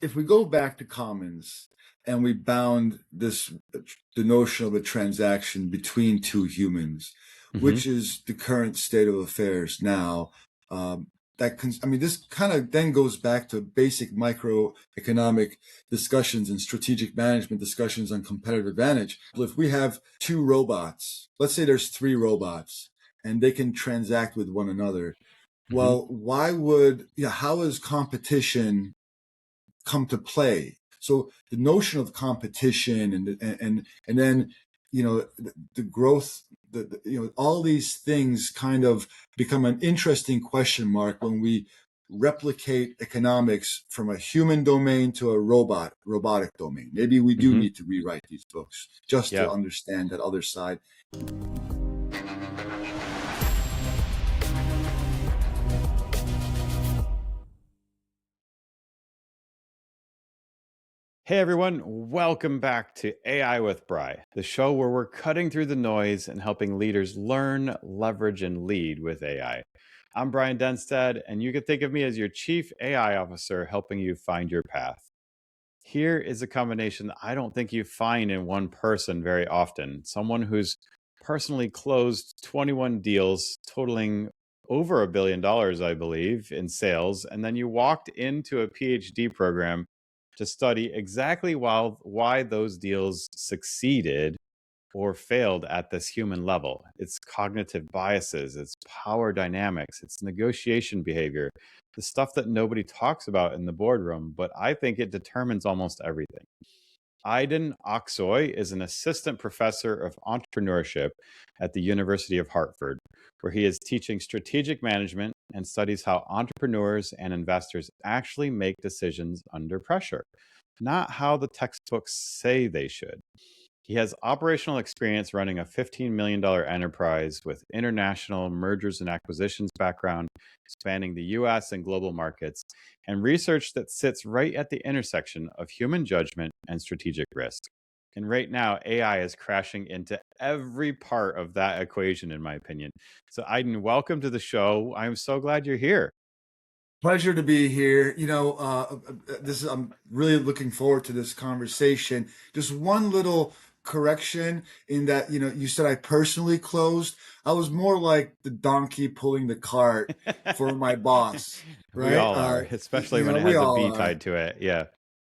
if we go back to commons and we bound the notion of a transaction between two humans, Mm-hmm. which is the current state of affairs now, this kind of then goes back to basic microeconomic discussions and strategic management discussions on competitive advantage. If we have two robots, let's say there's three robots, and they can transact with one another. Mm-hmm. Well, how is competition come to play? So the notion of competition and then, the growth, all these things kind of become an interesting question mark when we replicate economics from a human domain to a robotic domain. Maybe we do Mm-hmm. need to rewrite these books just to Yeah. understand that other side. Hey everyone, welcome back to AI with Bry, the show where we're cutting through the noise and helping leaders learn, leverage, and lead with AI. I'm Brian Denstead, and you can think of me as your Chief AI Officer helping you find your path. Here is a combination that I don't think you find in one person very often. Someone who's personally closed 21 deals totaling over $1 billion, I believe, in sales. And then you walked into a PhD program to study exactly why those deals succeeded or failed at this human level. It's cognitive biases, it's power dynamics, it's negotiation behavior, the stuff that nobody talks about in the boardroom, but I think it determines almost everything. Aydin Oksoy is an assistant professor of entrepreneurship at the University of Hartford, where he is teaching strategic management and studies how entrepreneurs and investors actually make decisions under pressure, not how the textbooks say they should. He has operational experience running a $15 million enterprise with international mergers and acquisitions background, spanning the US and global markets, and research that sits right at the intersection of human judgment and strategic risk. And right now, AI is crashing into every part of that equation, in my opinion. So, Aydin, welcome to the show. I'm so glad you're here. Pleasure to be here. I'm really looking forward to this conversation. Just one little correction in that, you said I personally closed. I was more like the donkey pulling the cart for my boss, We right? all are, especially when it We has a all B are, tied to it. Yeah.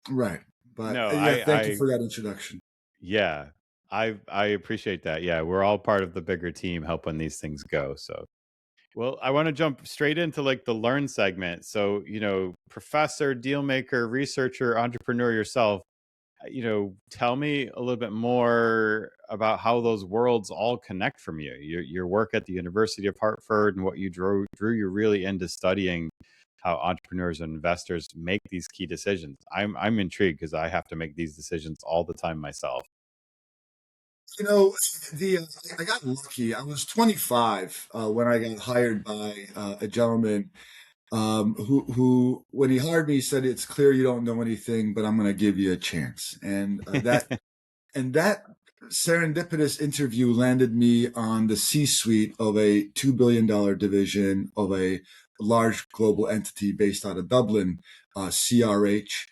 right? But No, yeah, I, thank you I for that introduction. Yeah, I appreciate that. Yeah, we're all part of the bigger team helping these things go. So, well, I want to jump straight into like the learn segment. So, professor, deal maker, researcher, entrepreneur yourself, tell me a little bit more about how those worlds all connect from you. Your work at the University of Hartford and what you drew you really into studying how entrepreneurs and investors make these key decisions. I'm intrigued because I have to make these decisions all the time myself. You know, the I got lucky. I was 25 when I got hired by a gentleman who, when he hired me, said, "It's clear you don't know anything, but I'm going to give you a chance." And that serendipitous interview landed me on the C-suite of a $2 billion division of a large global entity based out of Dublin, CRH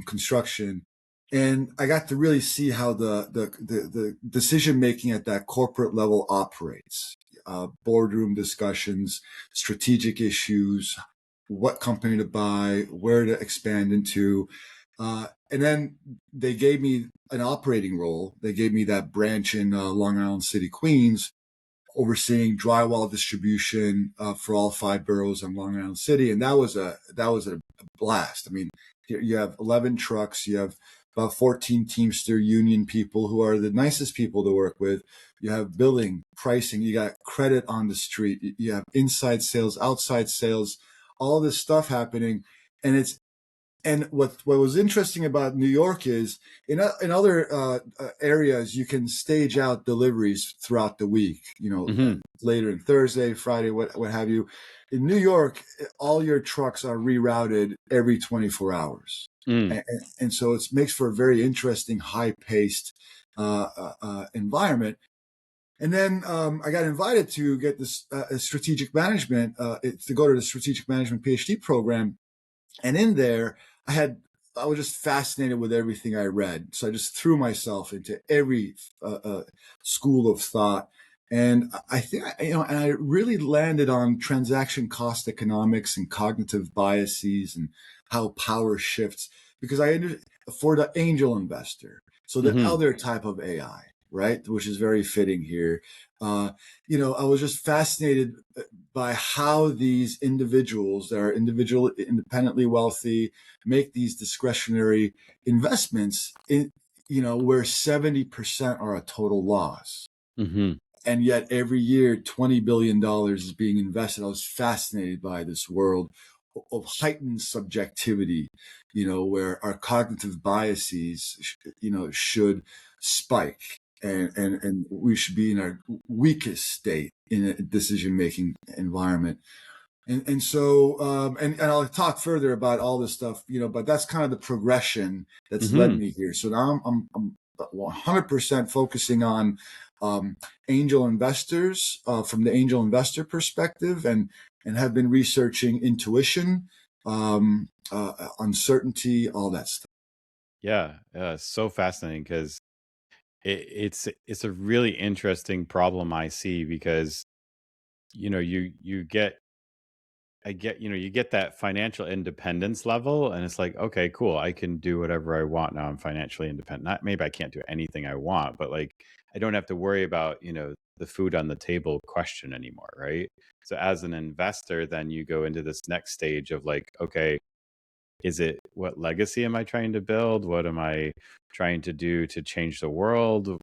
Construction. And I got to really see how the decision making at that corporate level operates. Boardroom discussions, strategic issues, what company to buy, where to expand into. And then they gave me an operating role. They gave me that branch in Long Island City, Queens, overseeing drywall distribution for all 5 boroughs in Long Island City, and that was a blast. I mean, you have 11 trucks, you have about 14 Teamster union people who are the nicest people to work with. You have billing, pricing, you got credit on the street, you have inside sales, outside sales, all this stuff happening, and what was interesting about New York is in other areas you can stage out deliveries throughout the week, Hmm. later in Thursday, Friday, what have you. In New York, all your trucks are rerouted every 24 hours. Mm. And so it makes for a very interesting, high-paced environment. And then I got invited to get this strategic management, to go to the strategic management PhD program. And in there, I had I was just fascinated with everything I read. So I just threw myself into every school of thought. And I think, and I really landed on transaction cost economics and cognitive biases and how power shifts because for the angel investor. So the Hmm. other type of AI, right, which is very fitting here. I was just fascinated by how these individuals that are independently wealthy make these discretionary investments in, where 70% are a total loss. Hmm. And yet every year, $20 billion is being invested. I was fascinated by this world of heightened subjectivity, where our cognitive biases, should spike and we should be in our weakest state in a decision-making environment. And so and I'll talk further about all this stuff, but that's kind of the progression that's led Hmm. me here. So now I'm 100% focusing on angel investors from the angel investor perspective, and have been researching intuition, uncertainty, all that stuff. Yeah, so fascinating because it's a really interesting problem I see because you get I get, you get that financial independence level, and it's like, okay, cool. I can do whatever I want now. I'm financially independent. Not maybe I can't do anything I want, but like I don't have to worry about, the food on the table question anymore, right? So as an investor, then you go into this next stage of like, okay, is it what legacy am I trying to build? What am I trying to do to change the world?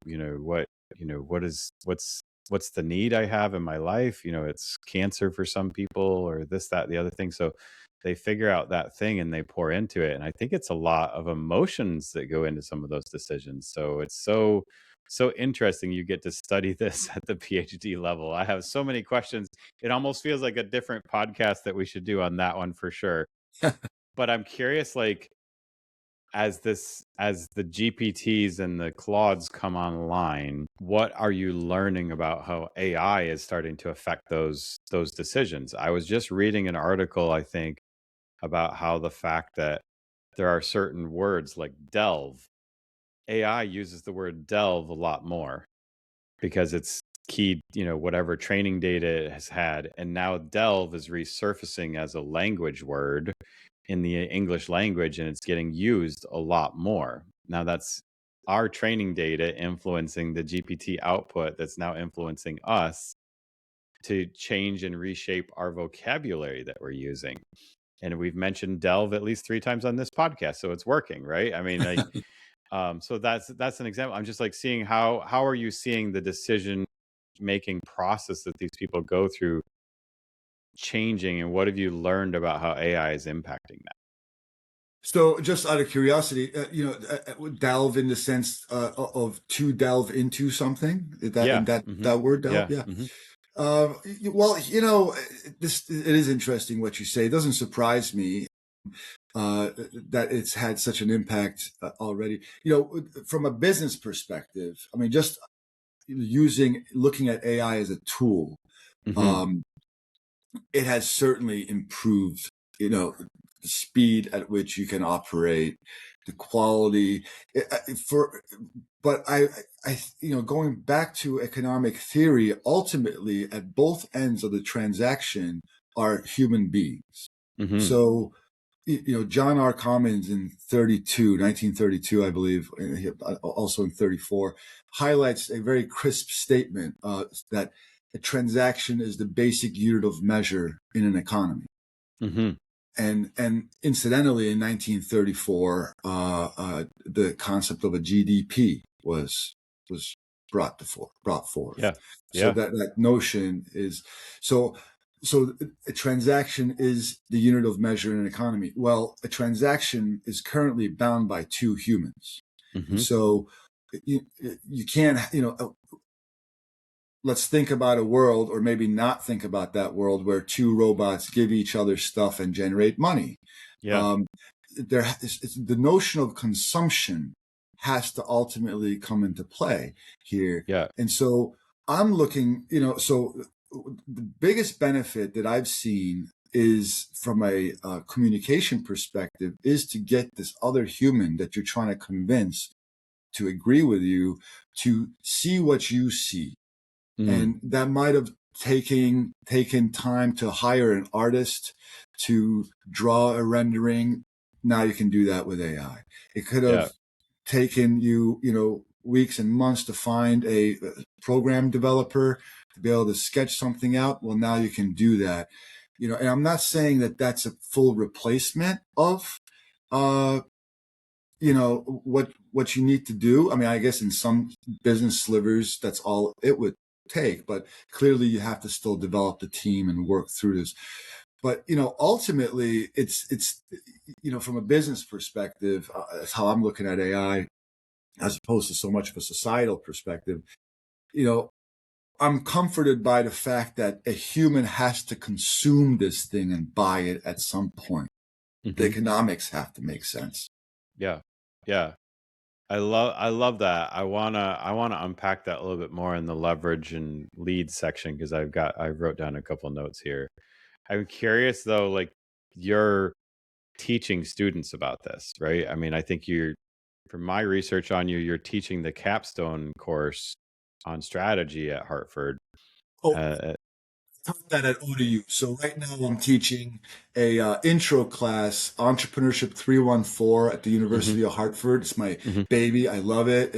What's the need I have in my life? It's cancer for some people or this, that, the other thing. So they figure out that thing and they pour into it. And I think it's a lot of emotions that go into some of those decisions. So it's so interesting you get to study this at the PhD level. I have so many questions. It almost feels like a different podcast that we should do on that one for sure. But I'm curious, like, as the GPTs and the Claudes come online, what are you learning about how AI is starting to affect those decisions? I was just reading an article, I think, about how the fact that there are certain words like delve. AI uses the word delve a lot more because it's keyed, whatever training data it has had. And now delve is resurfacing as a language word in the English language, and it's getting used a lot more. Now that's our training data influencing the GPT output that's now influencing us to change and reshape our vocabulary that we're using. And we've mentioned delve at least 3 times on this podcast, so it's working, right? I mean, like, so that's an example. I'm just like seeing how are you seeing the decision making process that these people go through changing, and what have you learned about how AI is impacting that? So, just out of curiosity, delve in the sense of to delve into something. That Yeah. and that Hmm. that word delve, Yeah. yeah. Hmm. Well, this it is interesting what you say. It doesn't surprise me that it's had such an impact already. From a business perspective, I mean, just looking at AI as a tool, Hmm. um, it has certainly improved, the speed at which you can operate, the quality for, but going back to economic theory, ultimately at both ends of the transaction are human beings. Hmm. So, John R. Commons in 1932, I believe, also in 34, highlights a very crisp statement that a transaction is the basic unit of measure in an economy. Hmm. And incidentally, in 1934, the concept of a GDP was brought forth. Yeah. So Yeah. that notion is so. So a transaction is the unit of measure in an economy. Well, a transaction is currently bound by two humans, and Hmm. so you can't. Let's think about a world, or maybe not think about that world, where two robots give each other stuff and generate money. Yeah. Um, the notion of consumption has to ultimately come into play here. Yeah. And so I'm looking, so the biggest benefit that I've seen is from a communication perspective is to get this other human that you're trying to convince to agree with you to see what you see. Mm. And that might have taken time to hire an artist to draw a rendering. Now you can do that with AI. It could Yeah. have taken you, weeks and months to find a program developer to be able to sketch something out. Well, now you can do that. And I'm not saying that that's a full replacement of, uh, what you need to do. I mean, I guess in some business slivers, that's all it would take, but clearly you have to still develop the team and work through this. But, ultimately it's, from a business perspective, that's how I'm looking at AI as opposed to so much of a societal perspective. I'm comforted by the fact that a human has to consume this thing and buy it at some point. The Hmm. economics have to make sense. Yeah. Yeah. I love that. I wanna unpack that a little bit more in the leverage and lead section because I wrote down a couple notes here. I'm curious though, like you're teaching students about this, right? I mean, I think from my research on you, you're teaching the capstone course on strategy at Hartford. Oh, Uh, taught that at ODU. So right now I'm teaching a intro class, Entrepreneurship 314 at the hmm University of Hartford. It's my hmm baby. I love it.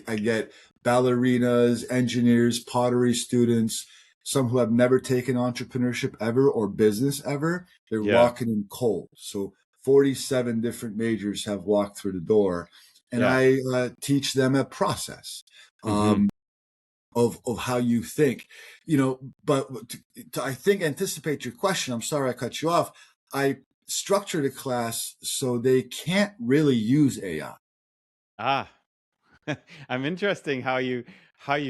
I get ballerinas, engineers, pottery students, some who have never taken entrepreneurship ever or business ever. They're Yeah. walking in cold. So 47 different majors have walked through the door, and Yeah. I teach them a process. hmm Um, of how you think, but I think anticipate your question. I'm sorry I cut you off. I structured a class so they can't really use AI. Ah. I'm interesting how you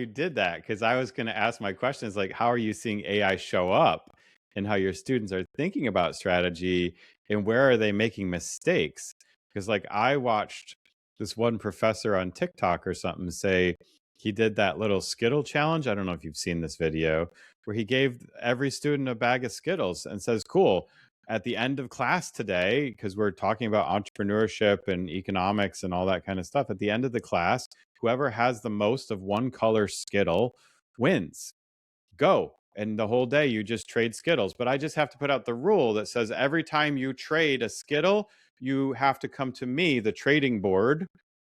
did that because I was going to ask my questions like how are you seeing AI show up and how your students are thinking about strategy and where are they making mistakes? Because like I watched this one professor on TikTok or something say he did that little Skittle challenge. I don't know if you've seen this video where he gave every student a bag of Skittles and says, "Cool, at the end of class today, because we're talking about entrepreneurship and economics and all that kind of stuff, at the end of the class, whoever has the most of one color Skittle wins. Go." And the whole day you just trade Skittles. But I just have to put out the rule that says every time you trade a Skittle, you have to come to me, the trading board,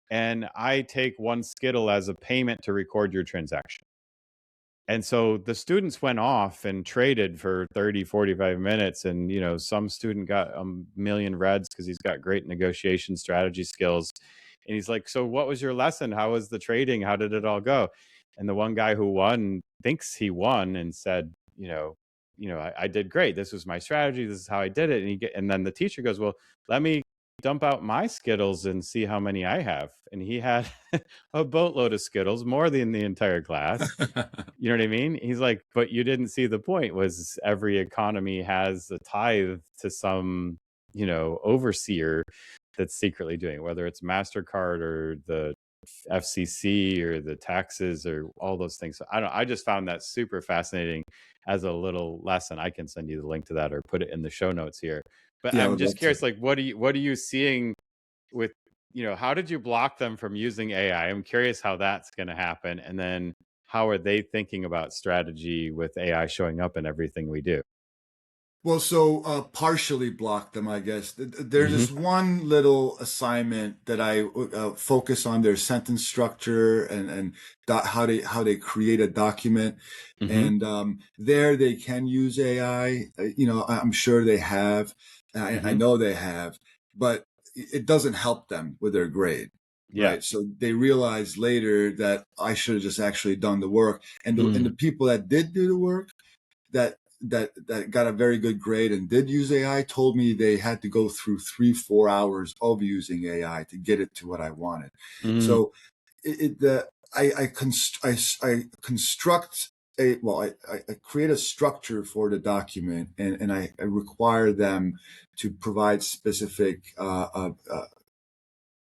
and I take one Skittle as a payment to record your transaction. And so the students went off and traded for 30, 45 minutes. And, some student got a million reds because he's got great negotiation strategy skills. And he's like, "So what was your lesson? How was the trading? How did it all go?" And the one guy who won thinks he won and said, I did great. This was my strategy. This is how I did it. And then the teacher goes, "Well, let me dump out my Skittles and see how many I have." And he had a boatload of Skittles, more than the entire class. You know what I mean? He's like, "But you didn't see the point was every economy has a tithe to some, overseer that's secretly doing it, whether it's MasterCard or the FCC or the taxes or all those things." So I just found that super fascinating as a little lesson. I can send you the link to that or put it in the show notes here. But Yeah, I I'm would just love to. curious, like, what are you seeing with, how did you block them from using AI? I'm curious how that's going to happen. And then how are they thinking about strategy with AI showing up in everything we do? Well, so partially block them, I guess. There's Hmm. this one little assignment that I focus on their sentence structure and how they create a document, Hmm. and there they can use AI. I'm sure they have. I Hmm. know they have, but it doesn't help them with their grade. Yeah. Right. So they realized later that I should have just actually done the work. And the Mm. people that did do the work, that got a very good grade and did use AI, told me they had to go through 3-4 hours of using AI to get it to what I wanted. Mm. So I construct I create a structure for the document, and I require them to provide specific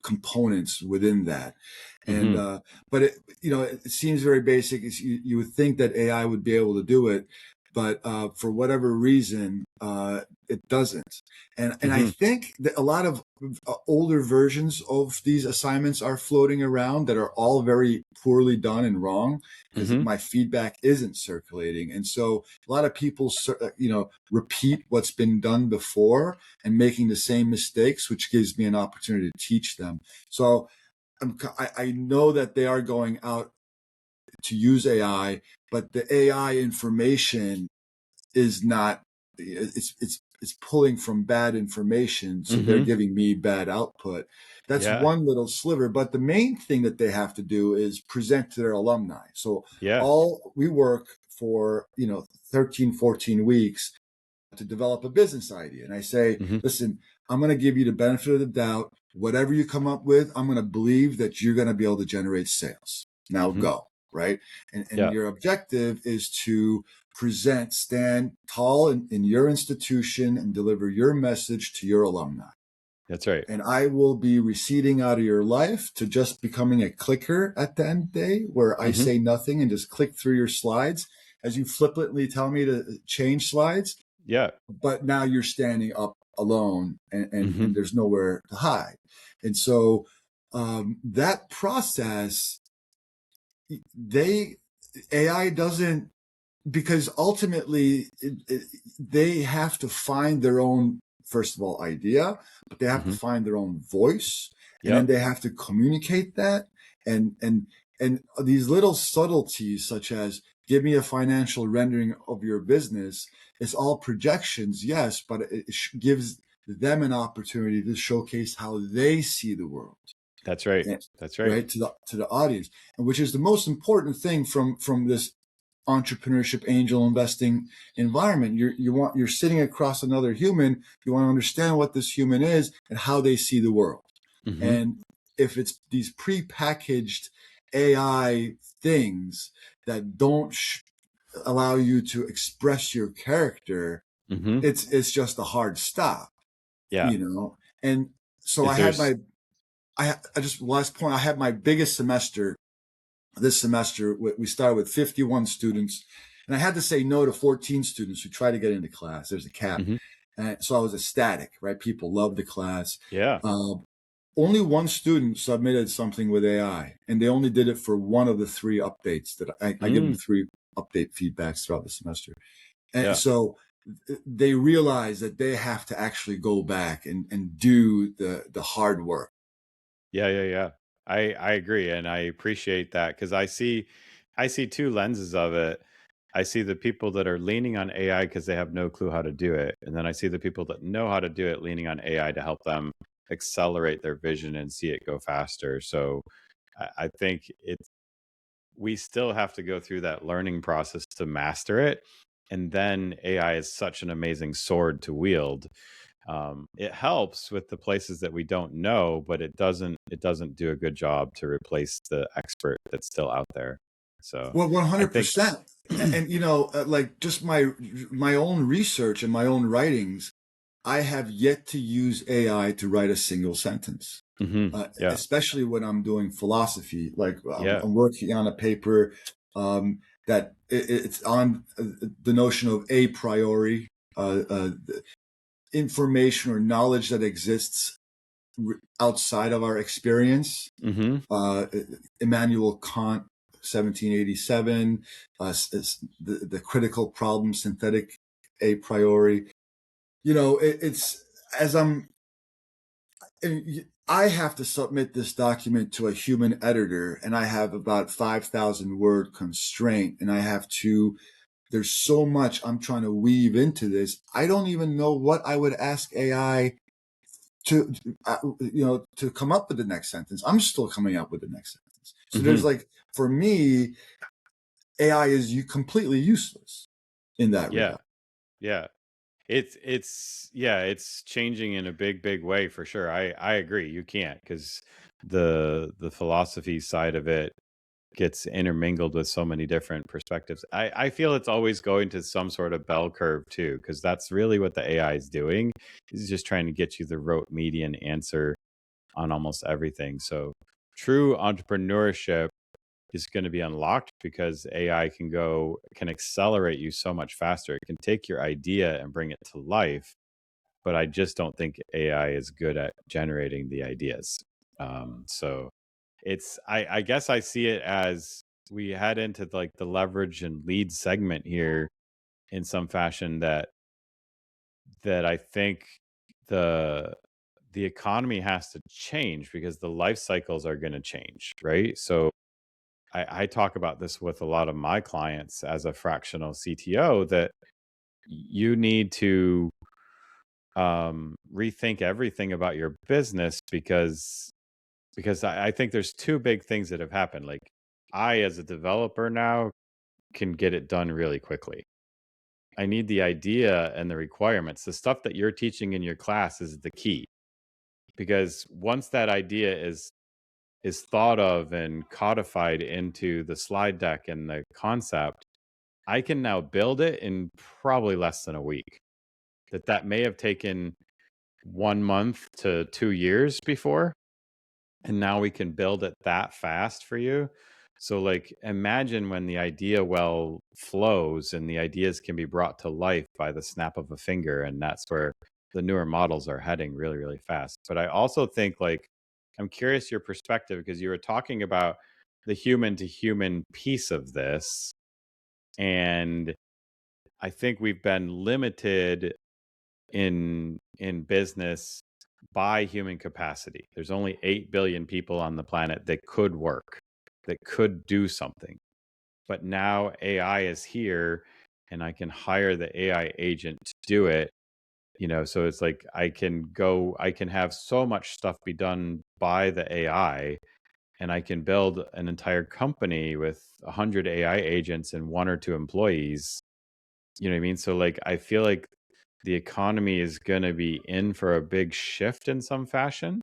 components within that. And Hmm. but it seems very basic. You would think that AI would be able to do it, but for whatever reason, it doesn't. And I Hmm. think that a lot of older versions of these assignments are floating around that are all very poorly done and wrong because Hmm. my feedback isn't circulating. And so a lot of people, repeat what's been done before and making the same mistakes, which gives me an opportunity to teach them. So I know that they are going out to use AI, but the AI information is not, it's pulling from bad information, so they're Hmm. giving me bad output. That's Yeah. one little sliver, but the main thing that they have to do is present to their alumni. So Yeah. all we work for 13, 14 weeks to develop a business idea. And I say, Hmm. listen, I'm going to give you the benefit of the doubt. Whatever you come up with, I'm going to believe that you're going to be able to generate sales. Now Hmm. go, right? And Yeah. your objective is to stand tall in your institution and deliver your message to your alumni. That's right. And I will be receding out of your life to just becoming a clicker at the end of the day, where I Hmm. say nothing and just click through your slides as you flippantly tell me to change slides. Yeah. But now you're standing up alone, Hmm. and there's nowhere to hide. And so that process, they AI doesn't, because ultimately they have to find their own, first of all, idea, but they have to Hmm. find their own voice, and then Yep. they have to communicate that. And these little subtleties, such as give me a financial rendering of your business, it's all projections, yes, but it gives them an opportunity to showcase how they see the world. That's right. And, That's right. right, to the audience, and which is the most important thing from this entrepreneurship angel investing environment. You're sitting across another human. You want to understand what this human is and how they see the world. Hmm. And if it's these prepackaged AI things that don't allow you to express your character, Hmm. it's just a hard stop, Yeah. And so Is there's I just, last point, I had my biggest semester this semester. We started with 51 students, and I had to say no to 14 students who tried to get into class. There's a cap. Hmm. And so I was ecstatic, right? People loved the class. Yeah. Uh, Only one student submitted something with AI, and they only did it for one of the three updates that I give them Mm. three update feedbacks throughout the semester. And Yeah. so they realize that they have to actually go back and do the hard work. Yeah, yeah, yeah. I agree, and I appreciate that because I see two lenses of it. I see the people that are leaning on AI because they have no clue how to do it, and then I see the people that know how to do it leaning on AI to help them accelerate their vision and see it go faster. So I think we still have to go through that learning process to master it, and then AI is such an amazing sword to wield. It helps with the places that we don't know, but it doesn't do a good job to replace the expert that's still out there. So Well, I think 100%. And like, just my own research and my own writings, I have yet to use AI to write a single sentence. yeah. Especially when I'm doing philosophy. Like, Yeah. I'm working on a paper that it's on the notion of a priori, information or knowledge that exists outside of our experience. Hmm. uh, Immanuel Kant, 1787, the critical problem synthetic a priori. It's, as I have to submit this document to a human editor, and I have about 5,000 word constraint, and there's so much I'm trying to weave into this. I don't even know what I would ask AI to to come up with the next sentence. I'm still coming up with the next sentence. So there's, Hmm. like, for me, AI is completely useless in that Yeah. regard. Yeah. It's changing in a big way for sure. I agree. You can't because the philosophy side of it gets intermingled with so many different perspectives. I feel it's always going to some sort of bell curve too, because that's really what the AI is doing. Is just trying to get you the rote median answer on almost everything. So true entrepreneurship is going to be unlocked because AI can accelerate you so much faster. It can take your idea and bring it to life, but I just don't think AI is good at generating the ideas. So I guess I see it as we head into like the leverage and lead segment here in some fashion that I think the the economy has to change because the life cycles are going to change, right? So I talk about this with a lot of my clients as a fractional CTO that you need to rethink everything about your business because I think there's two big things that have happened. Like I, as a developer now, can get it done really quickly. I need the idea and the requirements. The stuff that you're teaching in your class is the key because once that idea is thought of and codified into the slide deck and the concept, I can now build it in probably less than a week. That may have taken 1 month to 2 years before, and now we can build it that fast for you. So like imagine when the idea well flows and the ideas can be brought to life by the snap of a finger, and that's where the newer models are heading really really fast. But I also think like I'm curious your perspective because you were talking about the human to human piece of this, and I think we've been limited in business by human capacity. There's only 8 billion people on the planet that could work, that could do something. But now AI is here and I can hire the AI agent to do it. So it's like I can have so much stuff be done by the AI, and I can build an entire company with 100 AI agents and one or two employees. You know what I mean? So like I feel like the economy is going to be in for a big shift in some fashion.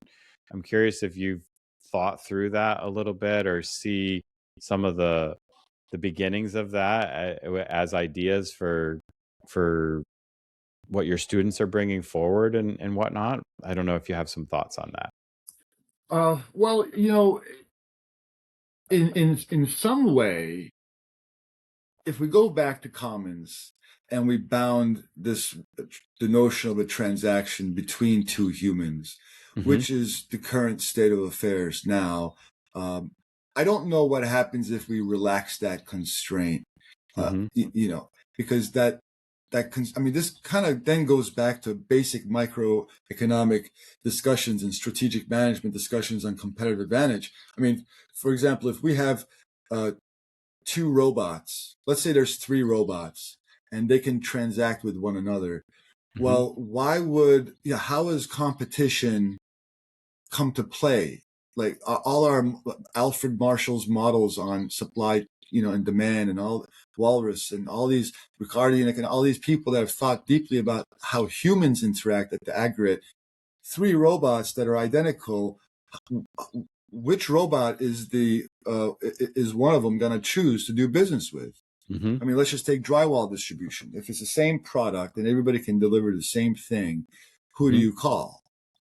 I'm curious if you've thought through that a little bit or see some of the beginnings of that as ideas for what your students are bringing forward and whatnot. I don't know if you have some thoughts on that. Well, in some way, if we go back to commons and we bound the notion of a transaction between two humans, Mm-hmm. which is the current state of affairs now, um, I don't know what happens if we relax that constraint. Mm-hmm. Because I mean, this kind of then goes back to basic microeconomic discussions and strategic management discussions on competitive advantage. I mean, for example, if we have uh, two robots, let's say there's three robots, and they can transact with one another. Mm-hmm. Well, how is competition come to play? Like all our Alfred Marshall's models on supply, and demand, and all Walrus and all these Ricardian and all these people that have thought deeply about how humans interact at the aggregate. Three robots that are identical. Which robot is one of them going to choose to do business with? Mm-hmm. I mean, let's just take drywall distribution. If it's the same product and everybody can deliver the same thing, who do Mm-hmm. you call?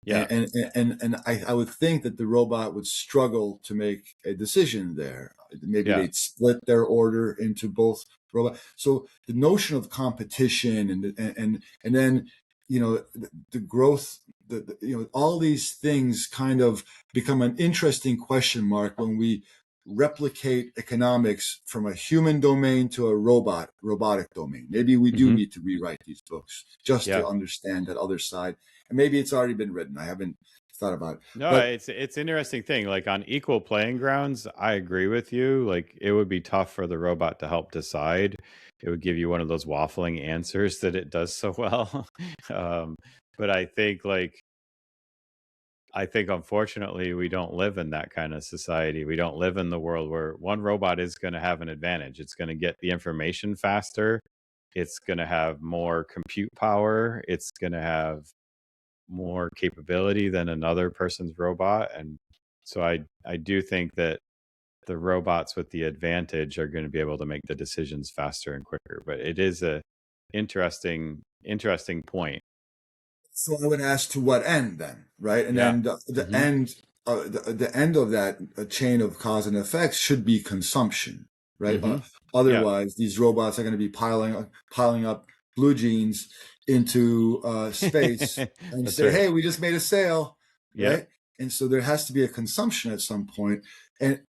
Yeah. And I would think that the robot would struggle to make a decision there. Maybe Yeah. they'd split their order into both robots. So the notion of competition and then the growth, all these things kind of become an interesting question mark when we replicate economics from a human domain to a robotic domain. Maybe we do Mm-hmm. need to rewrite these books just to Yeah. understand that other side. And maybe it's already been written. I haven't thought about it. No, But it's interesting thing. Like on equal playing grounds, I agree with you. Like it would be tough for the robot to help decide. It would give you one of those waffling answers that it does so well. um, but I think unfortunately we don't live in that kind of society. We don't live in the world where one robot is going to have an advantage. It's going to get the information faster. It's going to have more compute power. It's going to have more capability than another person's robot. And so I do think that the robots with the advantage are going to be able to make the decisions faster and quicker. But it is a interesting point. so I would ask, to what end then, right? And Yeah. then the Hmm. end. the end of that chain of cause and effects should be consumption, right? Yeah. Otherwise, these robots are going to be piling up blue jeans into space and That's say, right. "Hey, we just made a sale," Yeah. right? And so there has to be a consumption at some point, and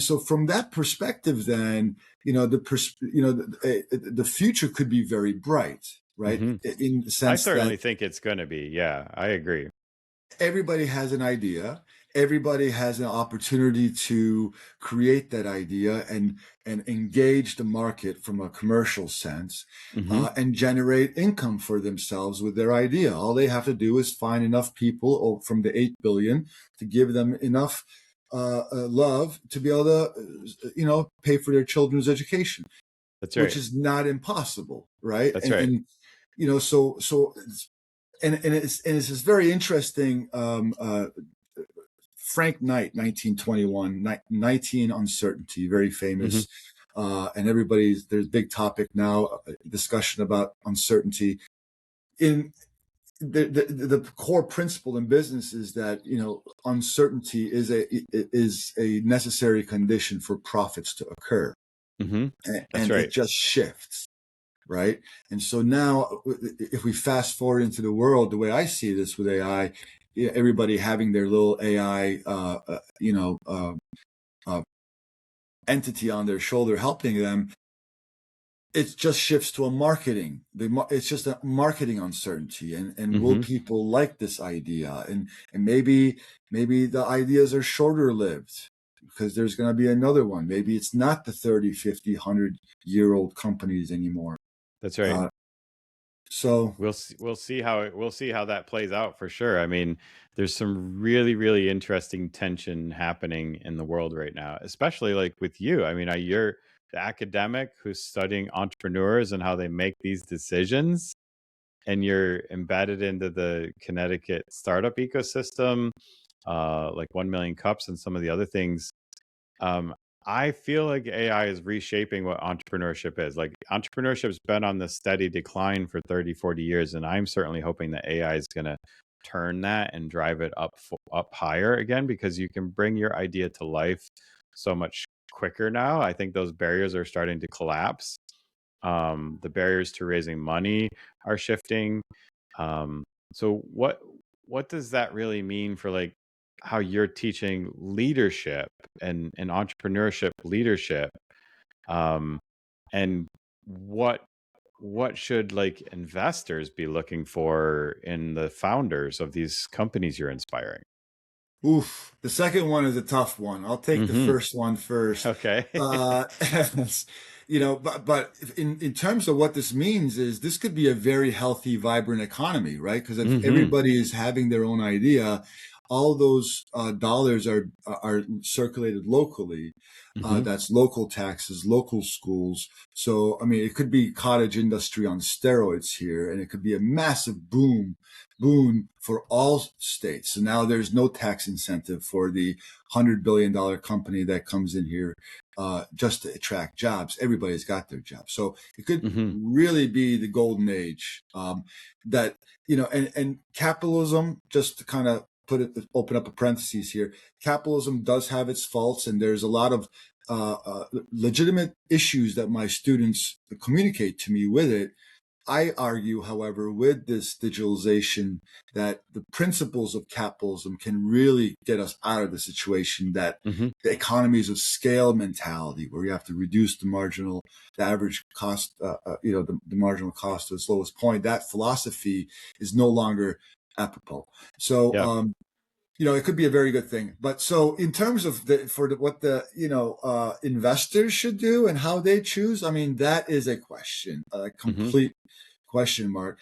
so from that perspective, then the future could be very bright, right? hmm In the I sense that certainly think it's going to be. Yeah, I agree. everybody has an idea, everybody has an opportunity to create that idea and engage the market from a commercial sense, hmm and generate income for themselves with their idea. All they have to do is find enough people from the 8 billion to give them enough love to be able to pay for their children's education, That's which right. is not impossible, right? That's and, right. and so it's this very interesting. Frank Knight, 1921, 19 Uncertainty, very hmm famous. And there's big topic now, discussion about uncertainty. In the core principle in business is that, uncertainty is a necessary condition for profits to occur. hmm That's And it right. just shifts. Right. And so now, if we fast forward into the world, the way I see this with AI, everybody having their little AI, entity on their shoulder helping them, it just shifts to a marketing. It's just a marketing uncertainty, and will hmm people like this idea? And maybe the ideas are shorter lived because there's going to be another one. Maybe it's not the 30, 50, 100-year-old companies anymore. That's right. Uh, so. We'll see how that plays out for sure. I mean, there's some really really interesting tension happening in the world right now, especially like with you. I mean, you're the academic who's studying entrepreneurs and how they make these decisions, and you're embedded into the Connecticut startup ecosystem, like 1 Million Cups and some of the other things. Um, I feel like AI is reshaping what entrepreneurship is. Like entrepreneurship's been on the steady decline for 30, 40 years. And I'm certainly hoping that AI is going to turn that and drive it up higher again, because you can bring your idea to life so much quicker now. I think those barriers are starting to collapse. The barriers to raising money are shifting. So what does that really mean for like how you're teaching leadership and entrepreneurship leadership? Um, and what what should like investors be looking for in the founders of these companies you're inspiring? Oof, the second one is a tough one. I'll take the hmm first one first. Okay. Uh, but in terms of what this means is this could be a very healthy, vibrant economy, right? Because if hmm everybody is having their own idea, all those dollars are circulated locally. hmm That's local taxes, local schools. So, I mean, it could be cottage industry on steroids here, and it could be a massive boon for all states. So now there's no tax incentive for the $100 billion company that comes in here just to attract jobs. Everybody's got their job. So it could hmm really be the golden age, that, and capitalism, just to kind of open up a parenthesis here, capitalism does have its faults, and there's a lot of legitimate issues that my students communicate to me with it. I argue, however, with this digitalization, that the principles of capitalism can really get us out of the situation that hmm the economies of scale mentality, where you have to reduce the average cost, the marginal cost to its lowest point. That philosophy is no longer apropos. So, Yeah. it could be a very good thing. But so in terms of what the investors should do and how they choose, I mean, that is a question, a hmm complete question mark.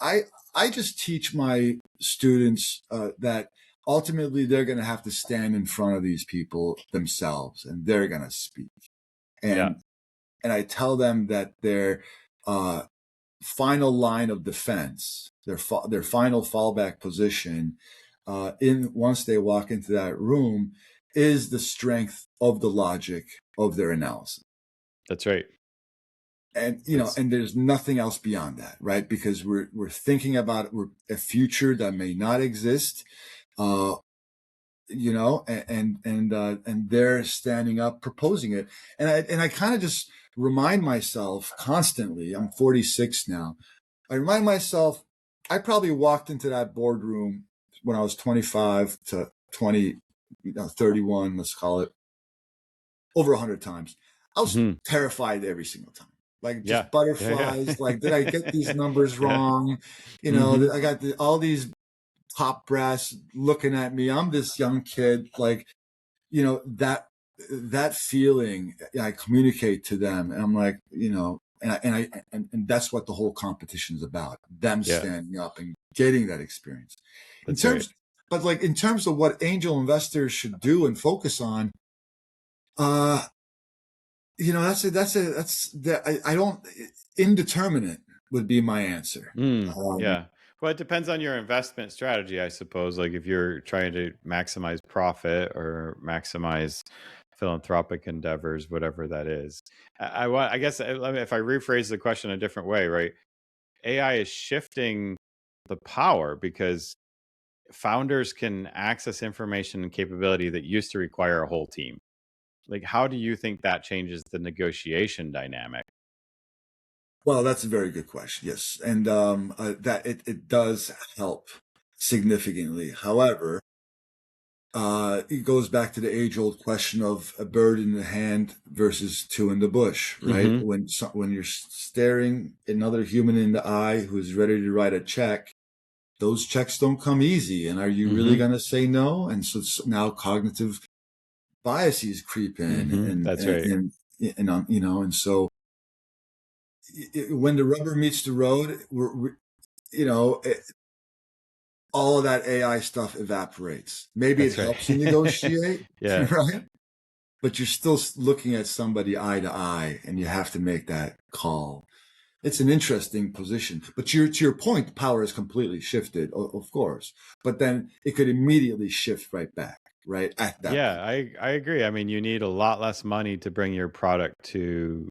I just teach my students that ultimately they're going to have to stand in front of these people themselves, and they're going to speak. Yeah. And I tell them that their uh, final line of defense, their final fallback position, in once they walk into that room, is the strength of the logic of their analysis. That's right. And That's there's nothing else beyond that, right? Because we're thinking about a future that may not exist. Uh, and they're standing up proposing it. And I kind of just remind myself constantly, I'm 46 now. I remind myself, I probably walked into that boardroom when I was 25 to 20, 31, let's call it, over 100 times. I was Hmm. terrified every single time. Like Yeah. just Yeah. butterflies. Like, did I get these numbers Yeah. wrong? Hmm. I got all these top brass looking at me. I'm this young kid. Like, that feeling I communicate to them, and I'm like, and that's what the whole competition is about. Them Yeah. standing up and getting that experience. In That's right. terms, but like in terms of what angel investors should do and focus on, uh, I don't, indeterminate would be my answer. Yeah. Well, it depends on your investment strategy, I suppose. Like if you're trying to maximize profit or maximize philanthropic endeavors, whatever that is. I guess if I rephrase the question a different way, right? AI is shifting the power because founders can access information and capability that used to require a whole team. Like, how do you think that changes the negotiation dynamic? Well, that's a very good question. Yes, and that it does help significantly. However, it goes back to the age-old question of a bird in the hand versus two in the bush, right? Hmm. When you're staring another human in the eye who's ready to write a check, those checks don't come easy. And are you really Hmm. going to say no? And so now cognitive biases creep in, Hmm. That's right. and so when the rubber meets the road, you know, all of that AI stuff evaporates. Maybe it That's right. helps you negotiate, Yeah. right? But you're still looking at somebody eye to eye, and you have to make that call. It's an interesting position. But to your point, power has completely shifted, of course. But then it could immediately shift right back, right at that Yeah, point. I agree. I mean, you need a lot less money to bring your product to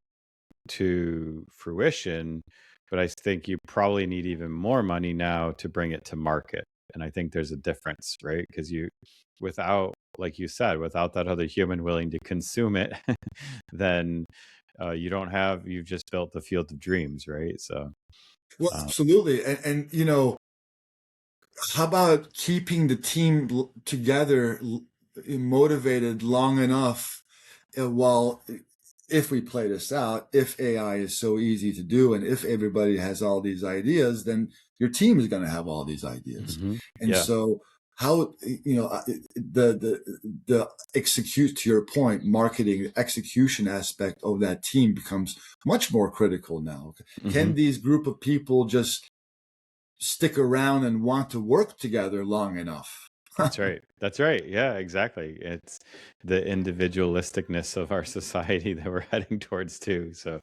fruition, but I think you probably need even more money now to bring it to market. And I think there's a difference, right? Because without, like you said, without that other human willing to consume it, then you've just built the field of dreams, right? So, Well, uh, absolutely. And how about keeping the team together, motivated long enough, while if we play this out, if AI is so easy to do, and if everybody has all these ideas, then your team is going to have all these ideas. mhm. And Yeah. so, how the execute, to your point, marketing execution aspect of that team becomes much more critical now. Hmm. Can these group of people just stick around and want to work together long enough? That's right. That's right. Yeah, exactly. It's the individualisticness of our society that we're heading towards too. So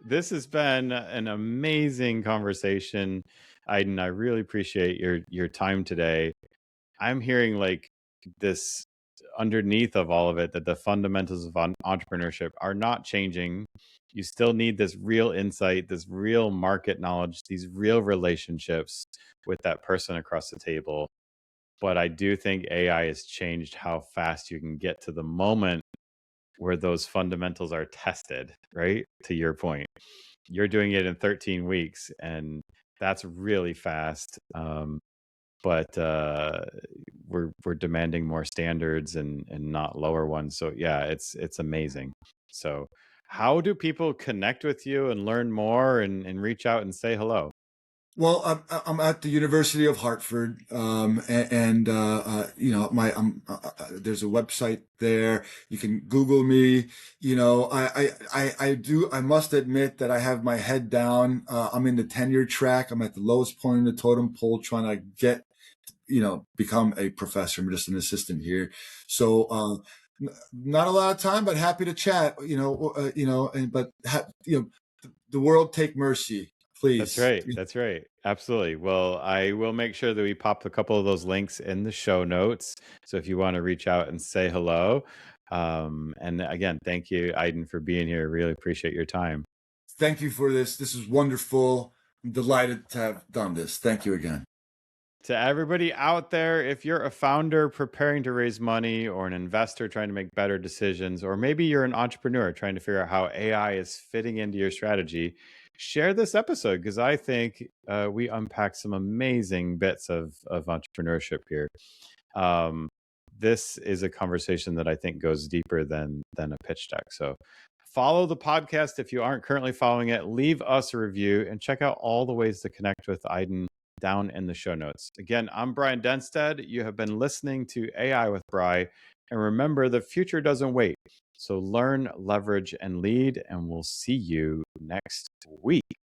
this has been an amazing conversation. Aiden, I really appreciate your time today. I'm hearing like this underneath of all of it that the fundamentals of entrepreneurship are not changing. You still need this real insight, this real market knowledge, these real relationships with that person across the table. But I do think AI has changed how fast you can get to the moment where those fundamentals are tested, right? To your point, you're doing it in 13 weeks, and that's really fast. But we're demanding more standards and not lower ones. So yeah, it's amazing. So how do people connect with you and learn more and reach out and say hello? Well, I'm at the University of Hartford, my there's a website there. You can Google me. I must admit that I have my head down. I'm in the tenure track. I'm at the lowest point in the totem pole, trying to get become a professor. I'm just an assistant here, so not a lot of time, but happy to chat. The world take mercy, That's please. right. That's right. Absolutely. Well, I will make sure that we pop a couple of those links in the show notes. So if you want to reach out and say hello. And again, thank you, Aiden, for being here. Really appreciate your time. Thank you for this. This is wonderful. I'm delighted to have done this. Thank you again. To everybody out there, if you're a founder preparing to raise money or an investor trying to make better decisions, or maybe you're an entrepreneur trying to figure out how AI is fitting into your strategy, share this episode because I think we unpack some amazing bits of entrepreneurship here. This is a conversation that I think goes deeper than a pitch deck. So follow the podcast if you aren't currently following it. Leave us a review and check out all the ways to connect with Aydin down in the show notes. Again, I'm Brian Denstead. You have been listening to AI with Bri. And remember, the future doesn't wait. So learn, leverage, and lead. And we'll see you next week.